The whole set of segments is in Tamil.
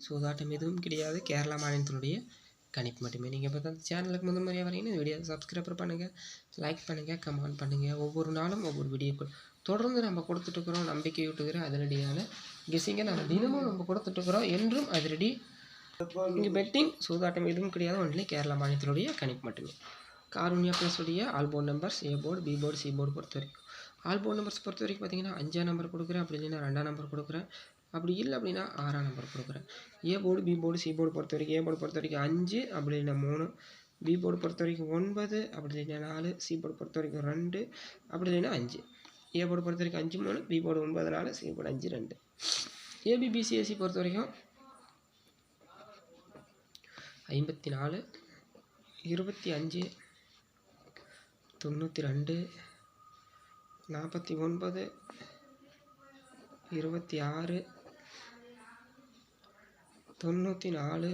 சூதாட்டம் எதுவும் கிடையாது. கேரளா மாநிலத்தினுடைய கணிப்பு மட்டுமே. நீங்கள் இப்போ தான் சேனலுக்கு முதல் முறையாக வரீங்கன்னா இந்த வீடியோ சப்ஸ்கிரைப் பண்ணுங்கள், லைக் பண்ணுங்கள், கமெண்ட் பண்ணுங்கள். ஒவ்வொரு நாளும் ஒவ்வொரு வீடியோக்கள் தொடர்ந்து நம்ம கொடுத்துட்ருக்குறோம். நம்பிக்கை ஊட்டுகிற அதிரடியான கெஸ்ஸிங்கை நம்ம தினமும் நம்ம கொடுத்துட்ருக்குறோம். என்றும் அதிரடி. இங்கே பெட்டிங் சூதாட்டம் எதுவும் கிடையாது. ஒன்லி கேரளா மாநிலத்தினுடைய கணிப்பு மட்டுமே. காருண்யா ப்ளஸுடைய all board numbers A board, B board, C board பொறுத்த வரைக்கும் ஆல்போர்ட் நம்பர்ஸ் பொறுத்த வரைக்கும் பார்த்தீங்கன்னா 5ஆம் நம்பர் கொடுக்குறேன். அப்படி இல்லைன்னா 2ஆம் நம்பர் கொடுக்குறேன். அப்படி இல்லை அப்படின்னா 6ஆம் நம்பர் கொடுக்குறேன். A board, B board, C board பொறுத்த வரைக்கும் ஏ போர்டு பொறுத்த வரைக்கும் 5, அப்படி இல்லைன்னா 3, பி போர்டு பொறுத்த வரைக்கும் 9, அப்படி இல்லைன்னா 4, சி போர்டு பொறுத்த வரைக்கும் 2, அப்படி இல்லைன்னா 5. ஏ போர்டு பொறுத்த வரைக்கும் 5, 3, பி போர்டு 9, 4, சி போர்டு 5, 2. ஏபிபிசிஎஸ்சி பொறுத்த வரைக்கும் 54, 25, 92, 49, 26, 94,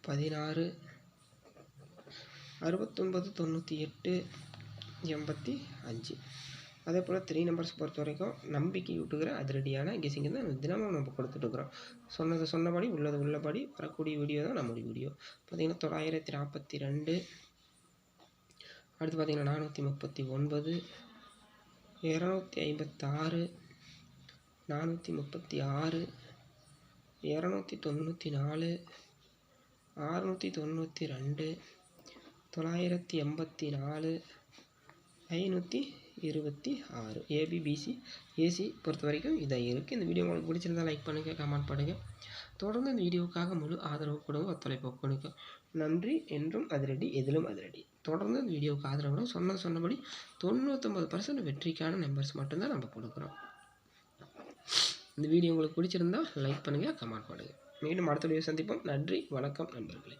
16, 69, 98, 85. அதே போல் 3 நம்பர்ஸ் பொறுத்த வரைக்கும் நம்பிக்கை ஊட்டுகிற அதிரடியான கெஸ்ஸிங் தான் தினமும் நம்ம கொடுத்துட்ருக்குறோம். சொன்னபடி உள்ளபடி வரக்கூடிய வீடியோ தான் நம்முடைய வீடியோ. பார்த்திங்கன்னா 942, அடுத்து பார்த்திங்கன்னா 439, 256, 436, 294, 692, 984, 526. ஏபிபிசி ஏசி பொறுத்த வரைக்கும் இதாக இருக்குது. இந்த வீடியோ உங்களுக்கு பிடிச்சிருந்தால் லைக் பண்ணுங்கள், கமெண்ட் பண்ணுங்கள். தொடர்ந்து இந்த வீடியோவுக்காக முழு ஆதரவு கொடுங்க, ஒத்துழைப்பு கொடுங்க. நன்றி. என்றும் அதிரடி, எதிலும் அதிரடி. தொடர்ந்து இந்த வீடியோவுக்கு ஆதரவு சொன்னபடி 99% வெற்றிக்கான நம்பர்ஸ் மட்டும்தான் நம்ம கொடுக்குறோம். இந்த வீடியோ உங்களுக்கு பிடிச்சிருந்தால் லைக் பண்ணுங்கள், கமெண்ட் பண்ணுங்கள். மீண்டும் அடுத்த வீடியோ சந்திப்போம். நன்றி, வணக்கம் நண்பர்களே.